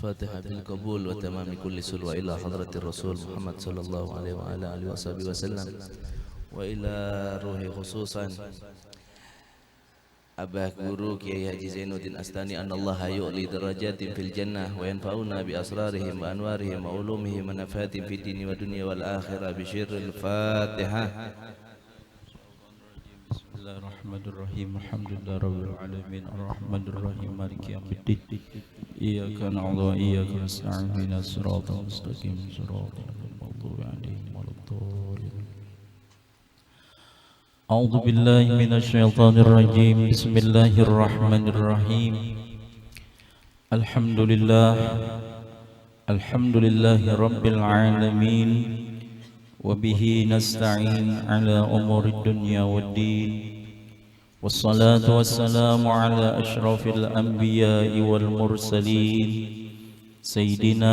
الفاتحة بالقبول وتمام كل سلوى إلى حضرة الرسول محمد صلى الله عليه وعلى آله وصحبه وسلم وإلى روحي خصوصا أبا guru Kiai Haji Zainuddin Astani anallaha yu'li darajatin fil jannah wa yanfa'una bi asrarihim wa anwarihim wa ulumihim wa nafatin fid dini wa dunya wal akhirah bi syirril Fatihah. Bismillahirrahmanirrahim. Alhamdulillah rabbil alamin arrahmanir rahim maliki yaumiddin. Iyyaka na'budu wa iyyaka nasta'in ihdinas siratal mustaqim siratal maghdubi 'alaihim waladdallin. A'udzu billahi minasyaitonir rajim. Bismillahirrahmanirrahim. Alhamdulillahi rabbil alamin. Wa bihi nasta'in ala umurid dunya waddin. Wassalatu wassalamu ala asyrafil anbiya'i wal mursalin sayyidina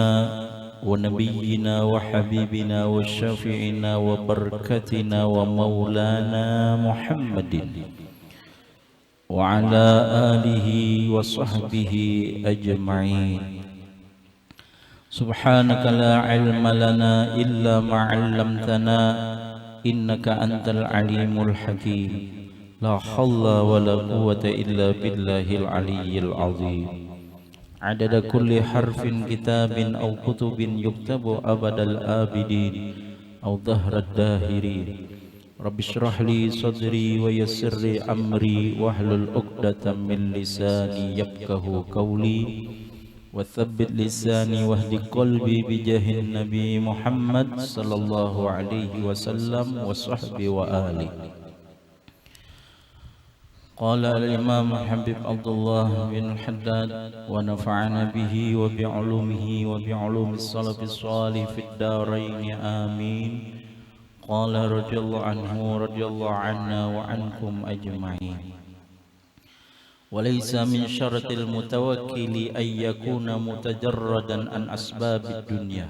wa nabiyyina wa habibina wa syafi'ina wa barakatina wa maulana Muhammadin wa ala alihi wa sahbihi ajma'in. Subhanaka la ilma lana illa ma 'allamtana innaka antal alimul hakim. La hawla wa la quwwata illa billahil aliyyil azim. Adada kulli harfin kitabin aw kutubin yuktabu abadal abidin aw dhahrad dahirin. Rabbi shrah li sadri wa yassir li amri wahlul 'uqdatam min lisani yafqahu qawli wa thabbit lisani wahdi qalbi bi jahin nabi Muhammad sallallahu alaihi wasallam wa sahbihi wa alihi. Qala al-imam Habib Abdullah bin Haddad wa nafa'ana bihi wa bi'ulumihi wa bi'ulumis salafis salih fid darain amin. Qala radhiyallahu anhu radhiyallahu anna wa ankum ajma'in. Wa laysa min syaratil mutawakkili ay yakuna mutajarradan an asbabid dunya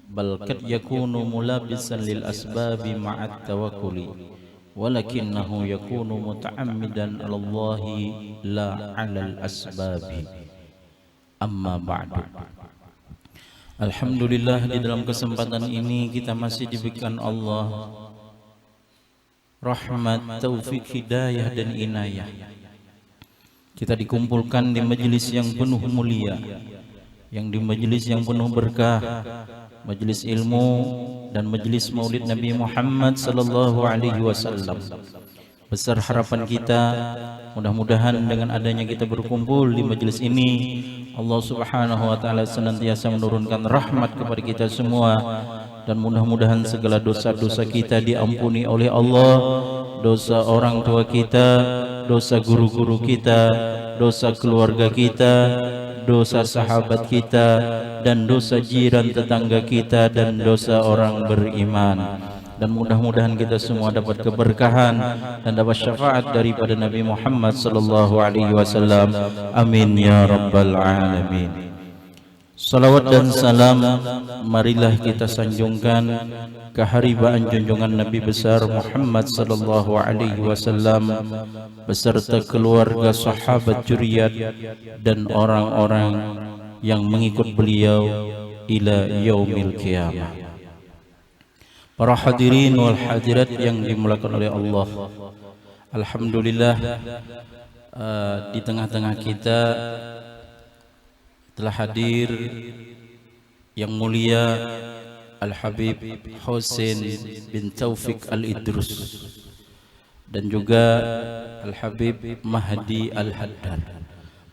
bal kad yakunu mulabisan lil asbabi ma'at tawakkuli walakinnahu yakunu muta'ammidan 'ala Allahi la 'alal asbabi. Amma ba'du. Alhamdulillah, di dalam kesempatan ini kita masih diberikan Allah rahmat, taufik, hidayah dan inayah. Kita dikumpulkan di majelis yang penuh mulia, yang di majelis yang penuh berkah, majelis ilmu dan majelis maulid Nabi Muhammad sallallahu alaihi wasallam. Besar harapan kita, mudah-mudahan dengan adanya kita berkumpul di majelis ini, Allah Subhanahu wa taala senantiasa menurunkan rahmat kepada kita semua, dan mudah-mudahan segala dosa-dosa kita diampuni oleh Allah, dosa orang tua kita, dosa guru-guru kita, dosa keluarga kita, dosa sahabat kita, dan dosa jiran tetangga kita, dan dosa orang beriman. Dan mudah-mudahan kita semua dapat keberkahan dan dapat syafaat daripada Nabi Muhammad sallallahu alaihi wasallam. Amin ya rabbal alamin. Salawat dan salam marilah kita sanjungkan keharibaan junjungan Nabi besar Muhammad sallallahu alaihi wasallam beserta keluarga, sahabat, zuriat dan orang-orang yang mengikut beliau ila yaumil qiyamah. Para hadirin wal hadirat yang dimuliakan oleh Allah, alhamdulillah, di tengah-tengah kita telah hadir yang mulia Al-Habib Husain bin Taufik Al-Idrus dan juga Al-Habib Mahdi Al-Haddad.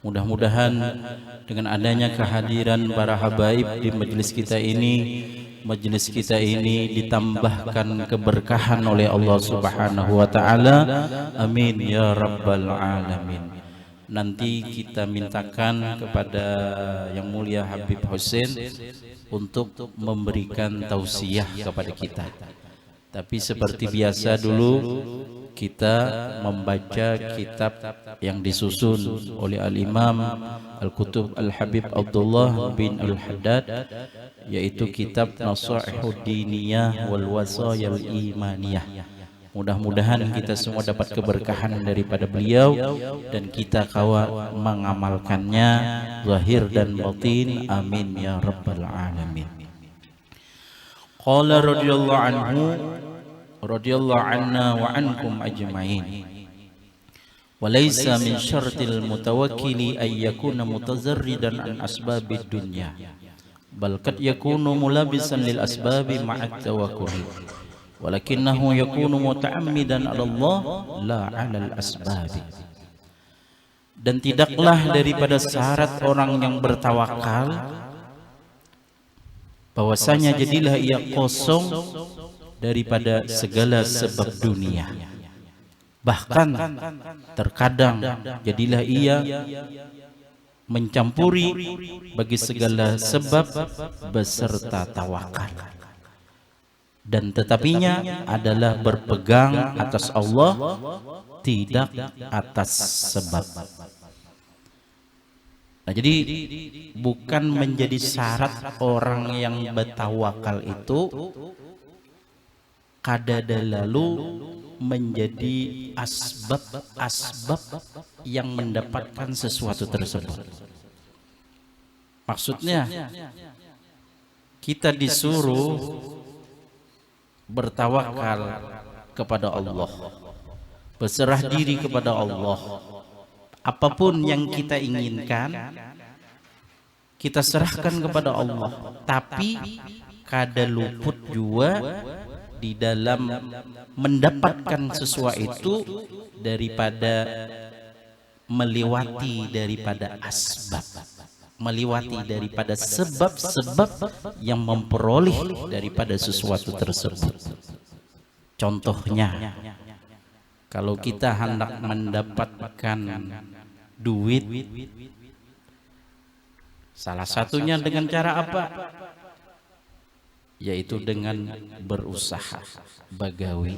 Mudah-mudahan dengan adanya kehadiran para habaib di majelis kita ini ditambahkan keberkahan oleh Allah Subhanahu wa taala. Amin ya rabbal alamin. Nanti kita mintakan kepada yang mulia Habib Husain untuk memberikan tausiah kepada kita. Tapi seperti biasa dulu kita membaca kitab yang disusun oleh Al-Imam Al-Kutub Al-Habib Abdullah bin Al-Haddad, yaitu kitab Nasaihud Diniyah wal Wasayal Imaniyah. Mudah-mudahan kita semua dapat keberkahan daripada beliau dan kita kawa mengamalkannya zahir dan batin. Amin ya rabbal alamin. Qala radhiyallahu anhu radhiyallahu anna wa ankum ajma'in. Wa laysa min syartil mutawakkili ay yakuna mutazarridan an asbabid dunya, bal kad yakunu mulabisan lil asbabi ma'at tawakkuli, walakinnahu yakunu muta'ammidan 'ala Allah la 'alal asbabi. Dan tidaklah daripada syarat orang yang bertawakal bahwasanya jadilah ia kosong daripada segala sebab dunia. Bahkan terkadang jadilah ia mencampuri bagi segala sebab beserta tawakal. Dan tetapinya adalah berpegang atas Allah, tidak atas sebab. Nah, jadi bukan menjadi syarat orang yang bertawakal itu kadada lalu menjadi asbab yang mendapatkan sesuatu tersebut. Maksudnya kita disuruh bertawakal kepada Allah, berserah diri kepada Allah. Apapun yang kita inginkan kita serahkan kepada Allah, tapi kada luput juga di dalam mendapatkan sesuatu itu daripada melewati daripada asbab, melewati daripada sebab-sebab yang memperoleh daripada sesuatu tersebut. Contohnya, kalau kita hendak mendapatkan duit, salah satunya dengan cara apa? Yaitu dengan berusaha, bagawi.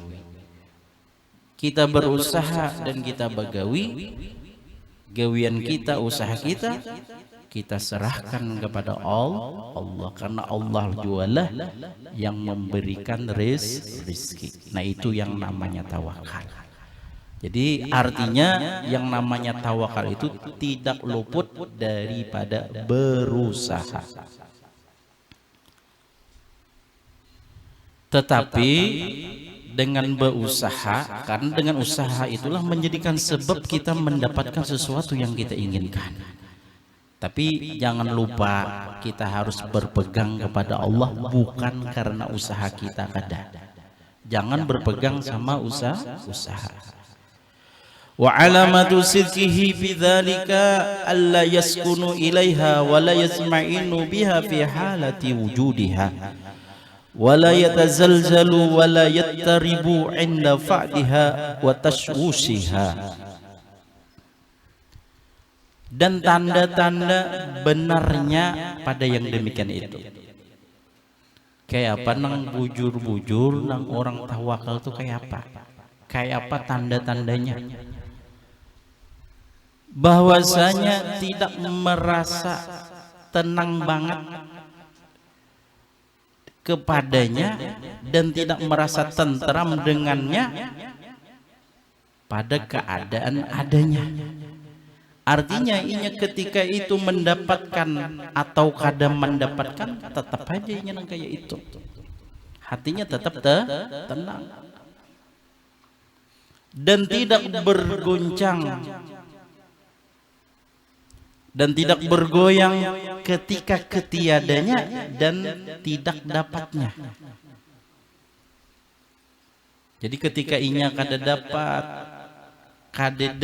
Kita berusaha dan kita bagawi, gawian kita, usaha kita, kita serahkan kepada Allah, karena Allah jualah yang memberikan rezeki. Nah, itu yang namanya tawakal. Jadi artinya yang namanya tawakal itu tidak luput daripada berusaha. Tetapi dengan berusaha, karena dengan usaha itulah menjadikan sebab kita mendapatkan sesuatu yang kita inginkan. Tapi jangan lupa kita harus berpegang kepada Allah bukan karena usaha kita kada. Jangan berpegang sama usaha. Wa alamatu sidqihi fi dzalika alla yaskunu ilaiha wa la yasma'inu biha fi halati wujudiha wa la yatazalzalu wa la yattaribu 'inda fa'diha wa tashwushiha. Dan tanda-tanda benarnya pada yang demikian itu. Kayak apa nang bujur-bujur nang orang tawakal itu kayak apa? Kayak apa tanda-tandanya? Bahwasanya tidak merasa tenang banget kepadanya dan tidak merasa tentram dengannya pada keadaan adanya. Artinya inya ketika itu mendapatkan atau kadang mendapatkan, tetap aja inya nang kayak itu. Hatinya tetap tenang dan tidak bergoncang dan tidak bergoyang ketika ketiadanya dan tidak dapatnya. Jadi ketika inya kada dapat, kada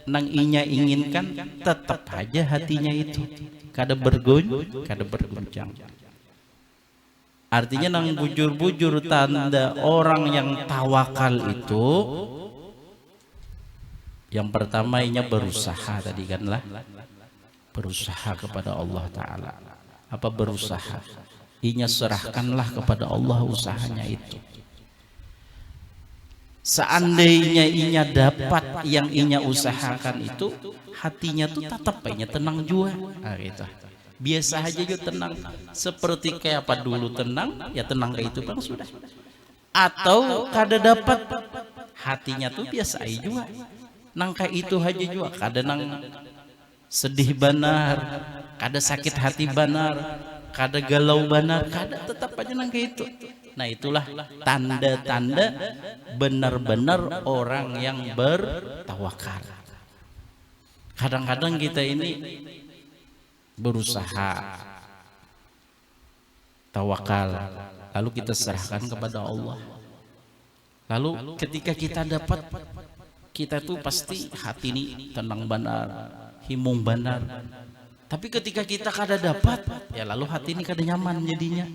nang inya inginkan, tetap aja hatinya itu kada berguncang. Artinya nang bujur-bujur tanda orang yang tawakal itu, yang pertama inya berusaha, tadi kan lah, berusaha kepada Allah Ta'ala. Apa berusaha? Inya serahkanlah kepada Allah usahanya itu. Seandainya inya dapat yang inya usahakan itu, hatinya tuh tetap inya tenang juga. Nah, gitu. Biasa aja juga tenang. Seperti kayak apa dulu tenang, ya tenang kayak itu bang sudah. atau kada dapat hatinya tuh biasa aja juga nangka itu aja juga, kada nang sedih banar, kada sakit hati banar, kada galau banar, kada tetap aja nangka itu. Nah itulah tanda-tanda benar-benar orang yang bertawakal. Kadang-kadang kita ini berusaha tawakal, lalu kita serahkan kepada Allah. Lalu ketika kita dapat, kita tuh pasti hati ini tenang benar, himung benar. Tapi ketika kita kada dapat, ya lalu hati ini kada nyaman jadinya.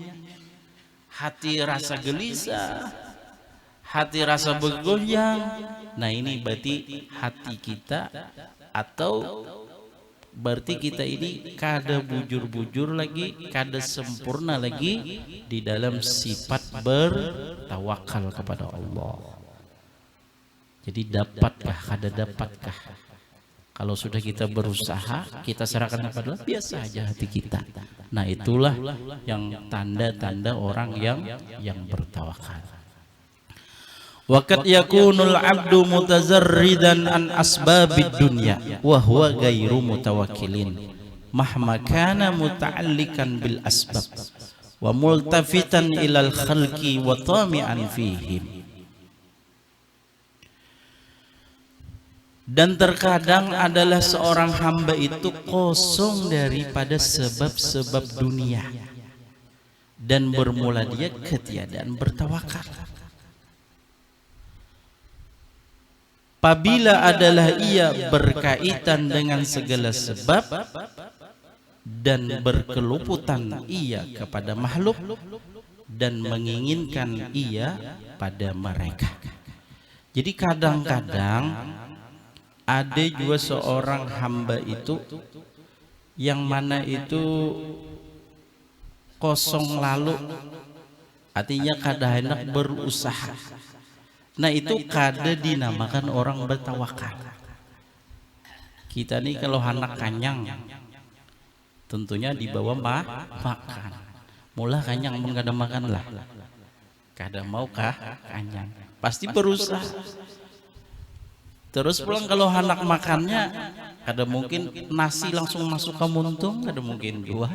Hati rasa gelisah, hati rasa bergoyang. Nah ini berarti hati kita, atau berarti kita ini kada bujur-bujur lagi, kada sempurna lagi di dalam sifat bertawakal kepada Allah. Jadi dapatkah, kada dapatkah? Kalau sudah kita berusaha, kita serahkan kepada Allah, biasa aja hati kita. Nah itulah yang tanda-tanda orang yang bertawakal. Waqad yakunul abdu mutazarridan an asbabid dunya wa huwa ghairu mutawakkilin mahma kana muta'allikan bil asbab wa multafitan ilal khalqi wa tami'an fihim. Dan terkadang adalah seorang hamba itu kosong daripada sebab-sebab dunia, dan bermula dia ketiadaan bertawakal. Apabila adalah ia berkaitan dengan segala sebab dan berkeluputan ia kepada makhluk dan menginginkan ia pada mereka. Jadi kadang-kadang ada juga seorang hamba itu yang mana itu kosong lalu, artinya kada hendak berusaha. Nah itu kada dinamakan orang bertawakal. Kita nih kalau anak kanyang tentunya dibawa makan. Mula kanyang pun kada makan lah, kada mau kah kanyang, pasti berusaha. Terus pulang kalau anak makannya, kada mungkin nasi langsung masuk ke muntung, kada mungkin dua.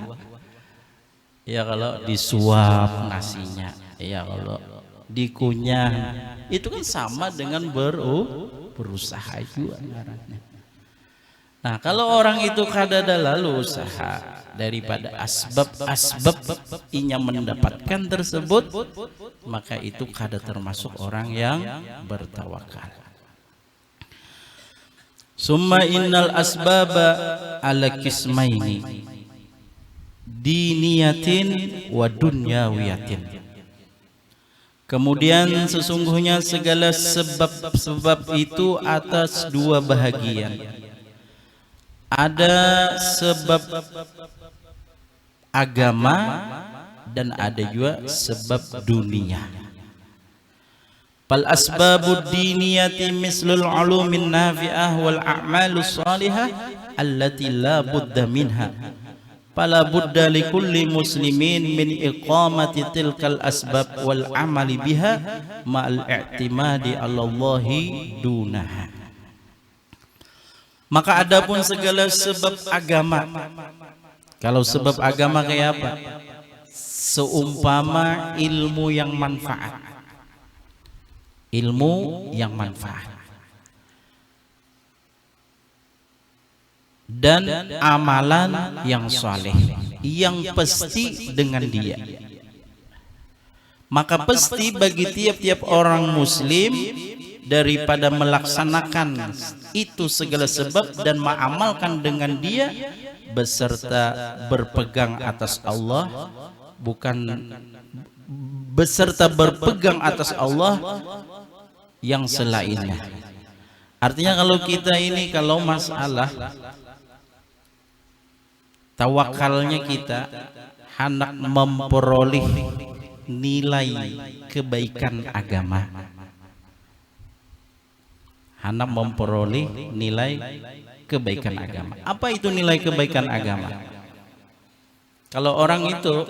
Ya kalau disuap nasinya, ya kalau dikunyah, itu kan sama dengan berusaha juga. Nah kalau orang itu kada ada lalu usaha daripada asbab-asbab inya mendapatkan tersebut, maka itu kada termasuk orang yang bertawakal. Summa innal asbaba ala kismaini diniyatin wa dunyawiyatin. Kemudian sesungguhnya segala sebab-sebab itu atas dua bahagian. Ada sebab agama dan ada juga sebab dunia. Fal asbabud diniyati mislul ulumin nafi'ah wal a'malus salihah allati la budda minha. Fala budda likulli muslimin min iqamati tilkal asbab wal amali biha ma'al i'timadi 'ala Allahi dunaha. Maka adapun segala sebab agama, kalau sebab agama kayak apa? Seumpama ilmu yang manfaat, ilmu yang manfaat dan amalan yang saleh yang pasti dengan dia. Maka pasti bagi tiap-tiap orang muslim daripada melaksanakan itu segala sebab dan mengamalkan dengan dia beserta berpegang atas Allah, bukan beserta berpegang atas Allah yang selainnya. Artinya kalau kita ini kalau masalah tawakalnya kita hendak memperoleh nilai kebaikan agama, hendak memperoleh nilai kebaikan agama. Apa itu nilai kebaikan agama? Kalau orang itu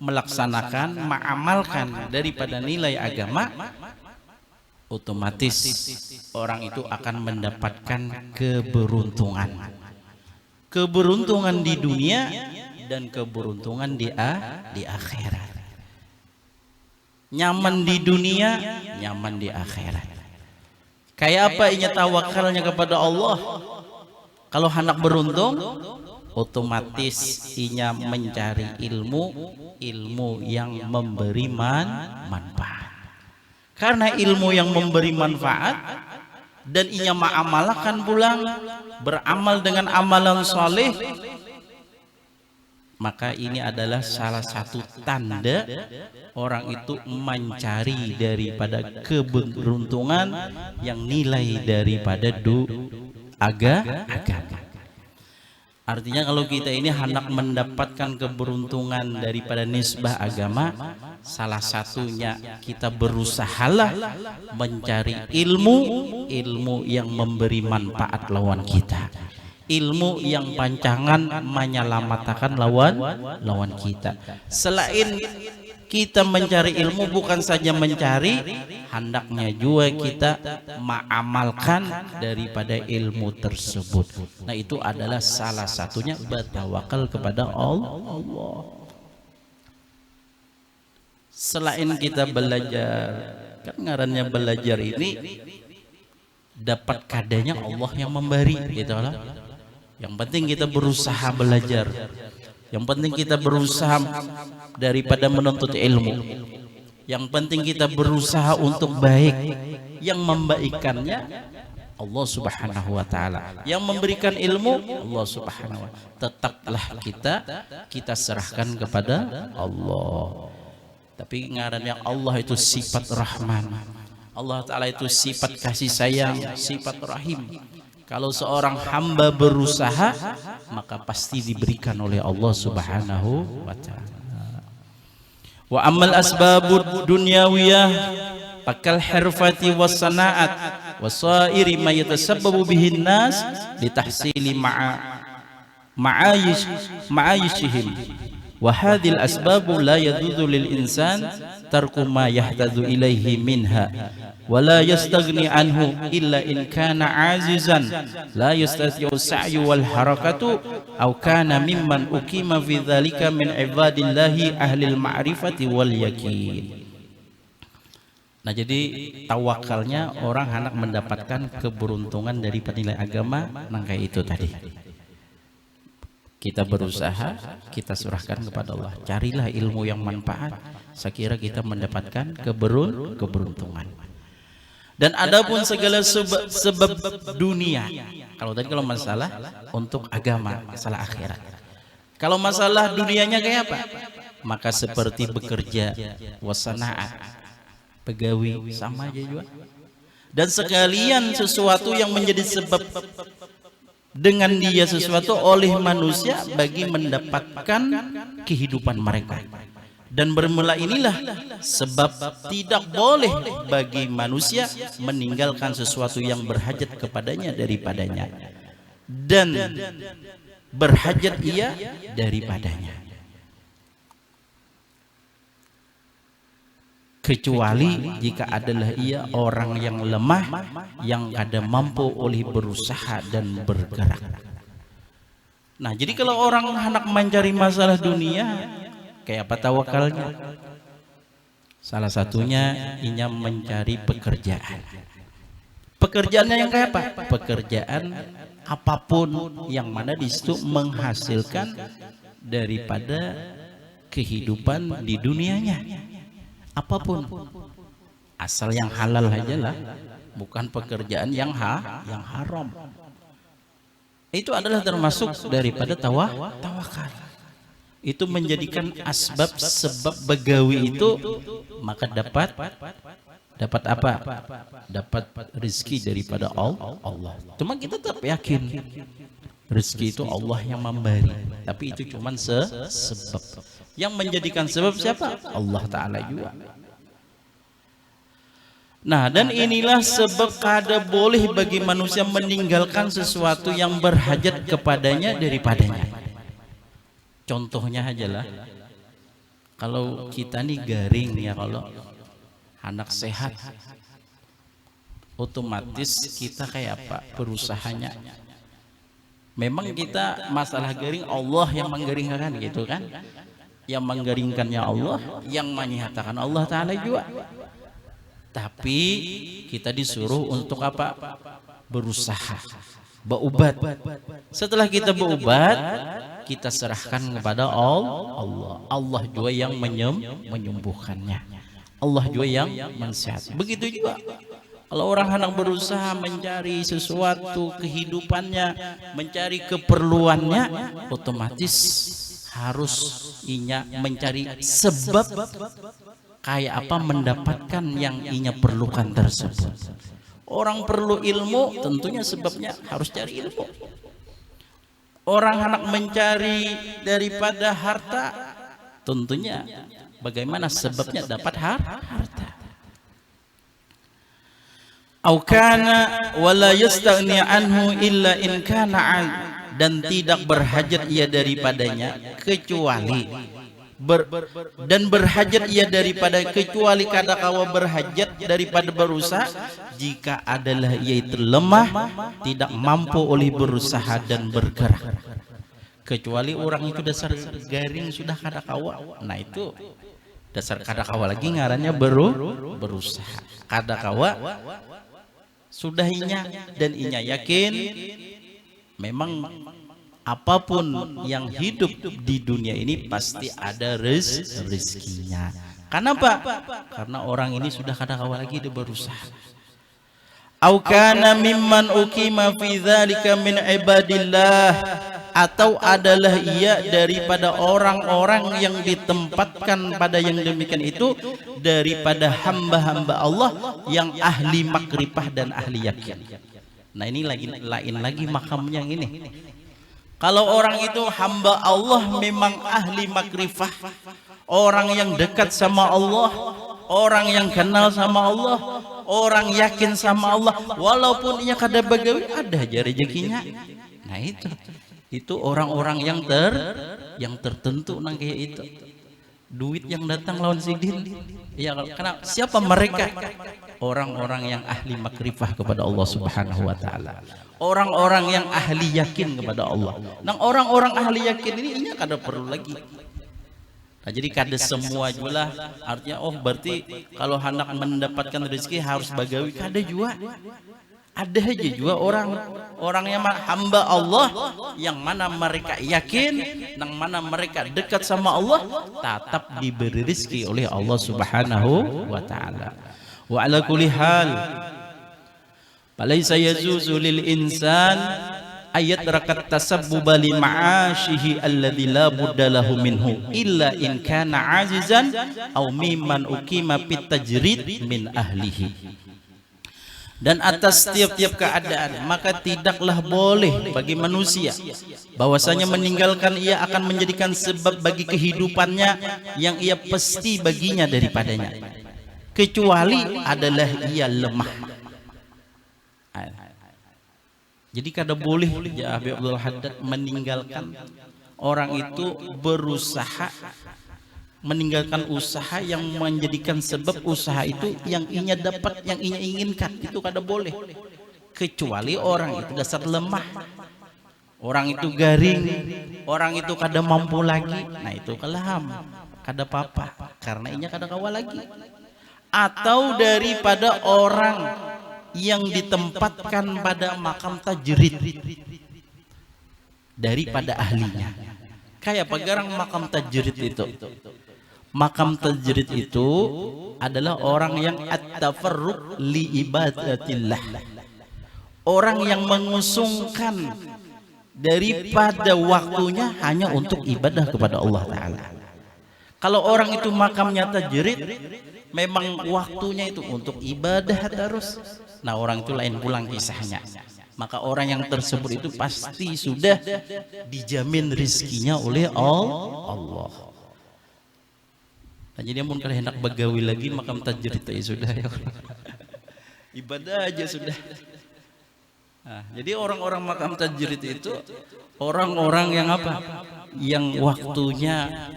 melaksanakan, mengamalkan daripada nilai agama, otomatis orang itu akan mendapatkan keberuntungan. Keberuntungan di dunia dan keberuntungan di akhirat. Nyaman di dunia, nyaman di akhirat. Kayak apa inya tawakalnya kepada Allah? Kalau hendak beruntung, otomatis inya mencari ilmu yang memberi manfaat. Karena ilmu yang memberi manfaat dan inya mengamalkan pulang, beramal dengan amalan soleh, maka ini adalah salah satu tanda orang itu mencari daripada keberuntungan yang nilai daripada agama. Artinya kalau kita ini hendak mendapatkan keberuntungan daripada nisbah agama, salah satunya kita berusahalah mencari ilmu yang memberi manfaat lawan kita. Ilmu yang pancangan menyelamatkan lawan kita. Selain kita mencari ilmu, bukan saja mencari, hendaknya juga kita mengamalkan daripada ilmu tersebut. Nah, itu adalah salah satunya bertawakal kepada Allah. Selain kita belajar, kan ngarannya belajar ini dapat kadanya Allah yang memberi, gitu lah. Yang penting kita berusaha belajar. Yang penting kita berusaha daripada menuntut ilmu. Yang penting kita berusaha untuk baik. Yang membaikkannya Allah Subhanahu wa taala. Yang memberikan ilmu Allah Subhanahu wa taala. Tetaplah kita serahkan kepada Allah. Tapi ngarannya Allah itu sifat Rahman. Allah taala itu sifat kasih sayang, sifat Rahim. Kalau seorang hamba berusaha, maka pasti diberikan oleh Allah Subhanahu wa taala. Wa ammal asbabud dunyawiyah pakal hirfati was sanaat wasairi ma yatasabbabu bihin nas li tahsili ma'ayishihim. Wa hadhil asbabu la yadudu lil insan tarku ma yahtadu ilaihi minha wala yastaghni anhu illa in kana azizan la yastati'u sa'yu wal harakatu aw kana mimman ukima fi dzalika min ibadillahi ahlil ma'rifati wal yakin. Nah, jadi tawakalnya orang hendak mendapatkan keberuntungan dari nilai agama, nang kayak itu tadi. Kita berusaha, kita serahkan kepada Allah. Carilah ilmu yang manfaat, sekira kita mendapatkan keberuntungan. Dan adapun segala sebab dunia, kalau masalah untuk agama, masalah akhirat. Kalau masalah dunianya kayak apa? Maka seperti bekerja, wasanaat, pegawai, sama aja juga. Dan sekalian sesuatu yang menjadi sebab dengan dia sesuatu oleh manusia bagi mendapatkan kehidupan mereka. Dan bermula inilah sebab tidak boleh bagi manusia meninggalkan sesuatu yang berhajat kepadanya daripadanya, dan berhajat ia daripadanya, kecuali jika adalah ia orang yang lemah, yang kada mampu oleh berusaha dan bergerak. Nah, jadi kalau orang hendak mencari masalah dunia, kayak apa tawakalnya? Salah satunya inya mencari pekerjaan. Pekerjaannya yang kayak apa? Pekerjaan apapun yang mana di situ menghasilkan daripada kehidupan di dunianya. Apapun, asal yang halal aja lah, bukan pekerjaan yang haram. Itu adalah termasuk daripada tawakal. Itu menjadikan asbab sebab begawi itu, maka dapat apa? Dapat rezeki daripada Allah. Cuma kita tetap yakin rezeki itu Allah yang memberi, tapi itu cuma sebab. Yang menjadikan sebab siapa? Allah Ta'ala juga. Nah, dan inilah sebab kada boleh bagi manusia meninggalkan sesuatu yang berhajat kepadanya daripadanya. Contohnya aja lah, Kalau kita nih garing ya, kalau anak sehat, otomatis kita kayak apa berusahanya. Memang kita masalah garing Allah yang menggaringkan gitu kan, yang menggaringkannya Allah, yang menyatakan Allah Ta'ala juga. Tapi kita disuruh untuk apa? Berusaha, berobat. Setelah kita berobat, kita serahkan kepada Allah. Allah juga yang menyembuhkannya. Allah juga yang mensehatkan. Begitu juga kalau orang hendak berusaha mencari sesuatu kehidupannya, mencari keperluannya, otomatis harus inya mencari sebab kayak apa mendapatkan yang inya perlukan tersebut. Orang perlu ilmu, tentunya sebabnya harus cari ilmu. Orang hendak mencari daripada harta, tentunya bagaimana sebabnya dapat harta. Au kana wala yastaghni anhu illa in kana, dan tidak berhajat ia daripadanya kecuali berhajat ia daripada kecuali kadakawa berhajat daripada berusaha jika adalah ia itu lemah, tidak mampu oleh berusaha dan bergerak. Kecuali orang itu dasar garing sudah kadakawa, nah itu dasar kadakawa lagi ngarannya berusaha. Kadakawa sudah inya dan inya yakin memang apapun yang hidup di dunia ini pasti ada rezekinya. Kenapa? Karena orang ini sudah kadang-kadang lagi dia berusaha. Au kana mimman uqima fi dzalika min ibadillah, atau adalah ia daripada orang-orang yang ditempatkan pada yang demikian itu daripada hamba-hamba Allah yang ahli makrifah dan ahli yakin. Nah ini lain lagi makamnya yang ini. Kalau orang itu hamba Allah memang ahli makrifah, orang yang dekat sama Allah, orang yang kenal sama Allah, orang yakin sama Allah, walaupun ia kada bagawi ada aja rezekinya. Nah itu orang-orang yang tertentu nang kayak itu. Duit yang datang lawan sidin. Ya, karena siapa mereka? Orang-orang yang ahli makrifah kepada Allah Subhanahu wa taala. Orang-orang yang ahli yakin kepada Allah. Nah, orang-orang ahli yakin ini kada perlu lagi. Nah, jadi kada semua juga artinya berarti kalau hendak mendapatkan rezeki harus bagawi, kada juga. Ada aja juga orang yang hamba Allah yang mana mereka yakin, yang mana mereka dekat sama Allah, tetap diberi rezeki oleh Allah Subhanahu wa taala. Wa ala kulli hal falaysa yajuzu lil insan ayat rakat tasabbuba li ma'ashihi alladhi la budda lahu minhu illa in kana azizan aw mimman uqima fit tajrid min ahlihi. Dan atas tiap-tiap keadaan maka tidaklah boleh bagi manusia bahwasanya meninggalkan ia akan menjadikan sebab bagi kehidupannya yang ia pasti baginya daripadanya, kecuali adalah ia lemah. Jadi kada boleh ya Habib Abdul Haddad meninggalkan orang itu berusaha, meninggalkan usaha yang menjadikan sebab usaha itu yang inya dapat, yang inya inginkan, itu kada boleh. Kecuali orang itu dasar lemah, orang itu garing, orang itu kada mampu lagi, nah itu kelaham, kada apa-apa karena inya kada kawal lagi. Atau daripada orang yang ditempatkan pada makam tajrid daripada ahlinya. Kayak pegarang makam tajrid itu. Makam tajrid itu adalah orang yang at-tafarruq li ibadatillah. Orang yang mengusungkan daripada waktunya hanya untuk ibadah kepada Allah Ta'ala. Kalau orang itu makamnya tajrid, memang waktunya itu untuk ibadah terus. Nah orang itu lain pulang kisahnya. Maka orang yang tersebut itu pasti sudah dijamin rizkinya oleh Allah. Nah, jadi amun kalau hendak bagawi lagi makam tajrid ya sudah ya. Ibadah aja sudah. Nah, jadi orang-orang makam tajrid itu orang-orang yang apa? Yang waktunya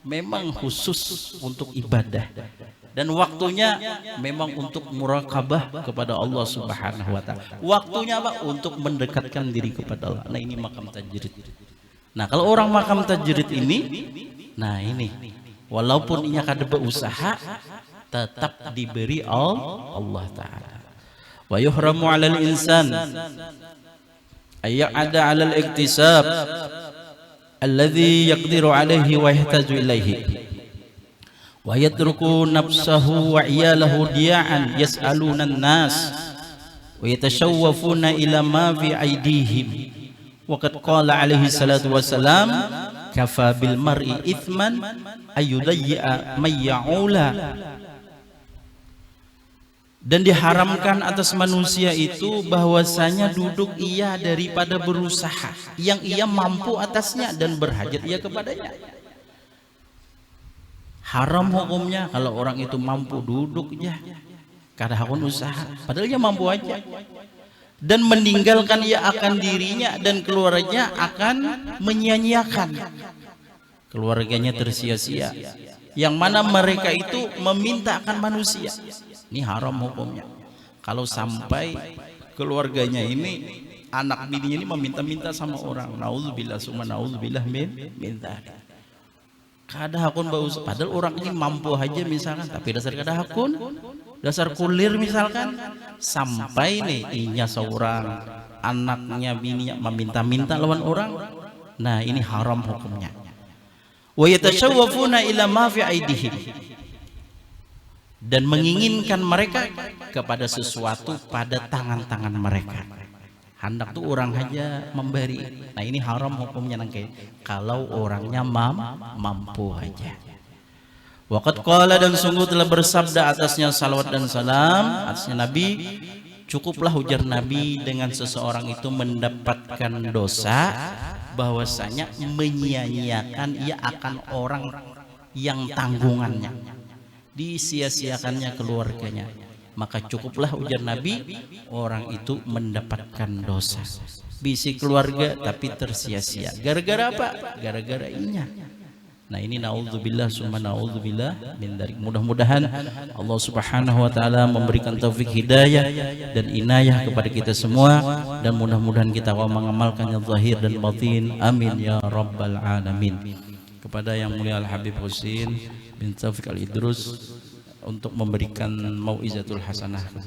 memang khusus untuk ibadah dan waktunya memang untuk muraqabah kepada Allah Subhanahu wa taala. Waktunya apa? Untuk mendekatkan diri kepada Allah. Nah, ini makam tajrid. Nah, kalau orang makam tajrid ini, nah ini walaupun ia kada berusaha tetap diberi Allah taala. Wa yuhramu 'alal insan ayya'ada 'alal iktisab alladhi yaqdiru 'alaihi wa yahtaju ilaihi wa yatruku nafsahu wa 'iyalahu dia'an yas'aluna an-nas wa yatashawwafuna ila ma fi aydihim wa qad qala 'alaihi salatu wassalam kafa bil mar'i ithman ayyudayya may ya'ula. Dan diharamkan atas manusia itu bahwasanya duduk ia daripada berusaha yang ia mampu atasnya dan berhajat ia kepadanya. Haram hukumnya kalau orang itu mampu duduk ya, kada hakun usaha, padahal ia mampu aja. Dan meninggalkan ia akan dirinya dan keluarganya akan menyia-nyiakan. Keluarganya tersia-sia. Yang mana mereka itu meminta akan manusia. Ini haram hukumnya. Kalau sampai keluarganya ini, anak bininya ini meminta-minta sama orang, naudzubillah summa naudzubillah min dzalik. Kada hakun baus, padahal orang ini mampu aja misalkan, tapi dasar kada hakun, dasar kulir misalkan, sampai nih inya seorang anaknya bininya meminta-minta lawan orang. Nah, ini haram hukumnya. Wa yatashawwafuna ila ma fi aidihim, dan menginginkan mereka kepada sesuatu pada tangan-tangan mereka. Hendak tuh orang aja memberi. Nah, ini haram hukumnya nangke kalau orangnya mampu aja. Waqad qala, dan sungguh telah bersabda atasnya salawat dan salam atasnya Nabi, cukuplah ujar Nabi dengan seseorang itu mendapatkan dosa bahwasanya menyia-nyiakan ia akan orang yang tanggungannya, disia-siakannya keluarganya, maka cukuplah ujar Nabi orang itu mendapatkan dosa. Bisi keluarga tapi tersia-sia. Gara-gara apa? Gara-gara inya. Nah, ini naudzubillah summa naudzubillah min dzalik. Mudah-mudahan Allah Subhanahu wa taala memberikan taufik hidayah dan inayah kepada kita semua, dan mudah-mudahan kita mengamalkannya zahir dan batin. Amin ya rabbal alamin. Kepada yang mulia Al Habib Husin bin Taufik Al Idrus untuk memberikan mau'izatul hasanah kepada